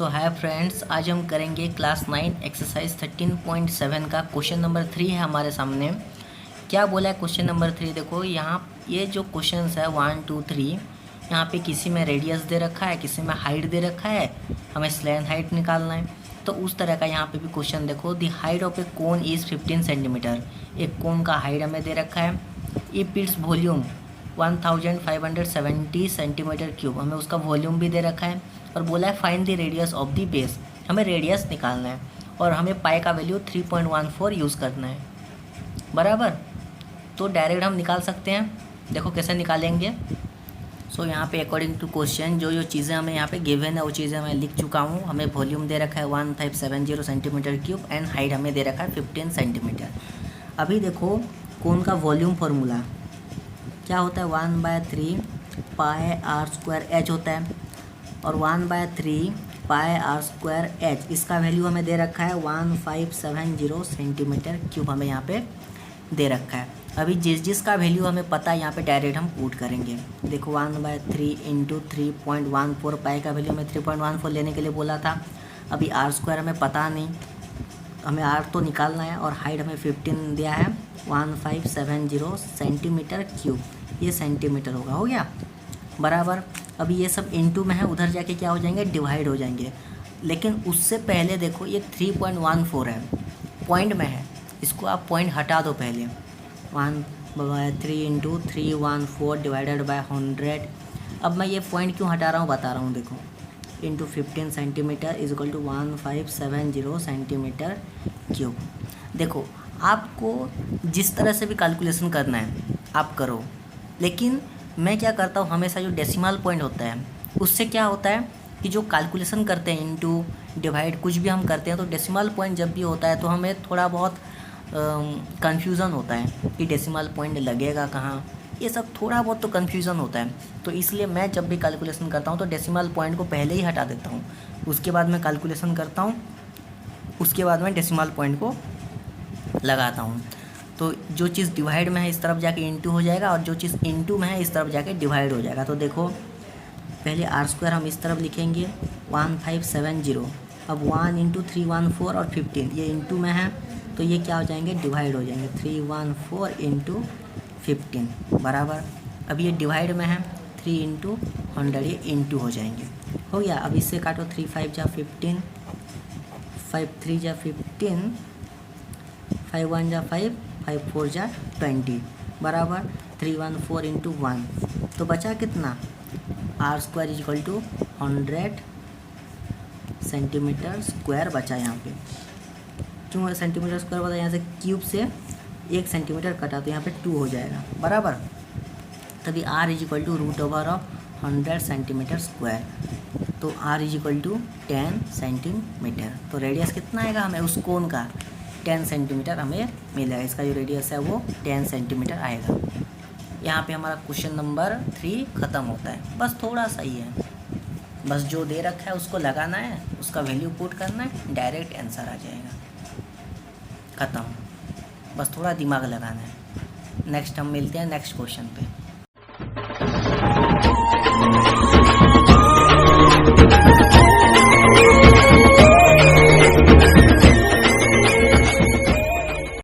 सो hi friends, आज हम करेंगे क्लास 9 एक्सरसाइज 13.7 का क्वेश्चन नंबर 3 है हमारे सामने। क्या बोला है क्वेश्चन नंबर 3? देखो यहाँ ये जो क्वेश्चन है 1 2 3, यहाँ पे किसी में रेडियस दे रखा है, किसी में हाइट दे रखा है, हमें स्लैंड हाइट निकालना है। तो उस तरह का यहाँ पे भी क्वेश्चन देखो, दी height of A cone is 15 centimetre. एक कोन का हाइट हमें दे रखा है। If its volume 1570 centimetre cube, हमें उसका वॉल्यूम भी दे रखा है। और बोला है find the radius of the base, हमें रेडियस निकालना है और हमें पाई का वैल्यू 3.14 यूज़ करना है। बराबर, तो डायरेक्ट हम निकाल सकते हैं। देखो कैसे निकालेंगे। सो यहाँ पे अकॉर्डिंग टू क्वेश्चन जो चीज़ें हमें यहाँ पे गिवन है वो चीज़ें मैं लिख चुका हूँ। हमें वॉल्यूम दे रखा है 1570 सेंटीमीटर क्यूब एंड हाइट हमें दे रखा है 15 सेंटीमीटर। अभी देखो कोन का वॉल्यूम फार्मूला क्या होता है, 1/3 पाई आर स्क्वायर एच होता है और 1/3 पाई आर स्क्वायर एच, इसका वैल्यू हमें दे रखा है 1570 सेंटीमीटर क्यूब हमें यहाँ पे दे रखा है। अभी जिसका वैल्यू हमें पता है यहाँ पे डायरेक्ट हम पुट करेंगे। देखो 1/3 इंटू 3.14, पाई का वैल्यू हमें 3.14 लेने के लिए बोला था। अभी आर स्क्वायर हमें पता नहीं, हमें आर तो निकालना है और हाइट हमें 15 दिया है 1570 सेंटीमीटर क्यूब, ये सेंटीमीटर होगा, हो गया बराबर। अभी ये सब इनटू में है, उधर जाके क्या हो जाएंगे, डिवाइड हो जाएंगे। लेकिन उससे पहले देखो ये 3.14 है, पॉइंट में है, इसको आप पॉइंट हटा दो पहले। 1/3 इंटू 314 डिवाइडेड बाय 100। अब मैं ये पॉइंट क्यों हटा रहा हूँ बता रहा हूँ। देखो into 15 centimetre is equal to 1570 centimetre cube. देखो आपको जिस तरह से भी कैलकुलेशन करना है आप करो, लेकिन मैं क्या करता हूँ हमेशा जो डेसिमल पॉइंट होता है उससे क्या होता है कि जो कैलकुलेशन करते हैं इंटू डिवाइड कुछ भी हम करते हैं तो डेसिमल पॉइंट जब भी होता है तो हमें थोड़ा बहुत कन्फ्यूज़न होता है कि डेसिमल पॉइंट लगेगा कहाँ, ये सब थोड़ा बहुत तो कन्फ्यूज़न होता है। तो इसलिए मैं जब भी कैलकुलेशन करता हूँ तो डेसिमल पॉइंट को पहले ही हटा देता हूँ, उसके बाद मैं कैलकुलेशन करता हूँ, उसके बाद मैं डेसिमल पॉइंट को लगाता हूँ। तो जो चीज़ डिवाइड में है इस तरफ जाके इंटू हो जाएगा और जो चीज़ इंटू में है इस तरफ जाके डिवाइड हो जाएगा। तो देखो पहले आर स्क्वायर हम इस तरफ लिखेंगे 1570, अब 1 इंटू 314 और 15 ये इंटू में है तो ये क्या हो जाएंगे, डिवाइड हो जाएंगे, 314 इंटू 15 बराबर। अब ये डिवाइड में है 3 इंटू 100, ये इंटू हो जाएंगे, हो गया। अब इससे काटो 3 5 जा 15, 5 3 जा 15, 5 1 जा 5, 5 4 जा 20 बराबर 314 इंटू 1, तो बचा कितना, r square is equal to 100 centimetre square बचा। यहाँ पे क्यों सेंटीमीटर स्क्वायर बता, यहाँ से क्यूब से 1 सेंटीमीटर कटा तो यहाँ पे 2 हो जाएगा बराबर। तभी r is equal to root over of 100 centimetre square, तो r is equal to 10 centimetre. तो रेडियस कितना आएगा हमें उस कोन का, 10 सेंटीमीटर हमें मिलेगा। इसका जो रेडियस है वो 10 सेंटीमीटर आएगा। यहाँ पे हमारा क्वेश्चन नंबर 3 ख़त्म होता है। बस थोड़ा सा ही है, बस जो दे रखा है उसको लगाना है, उसका वैल्यू पुट करना है, डायरेक्ट आंसर आ जाएगा, ख़त्म। बस थोड़ा दिमाग लगाना है। नेक्स्ट हम मिलते हैं नेक्स्ट क्वेश्चन पे।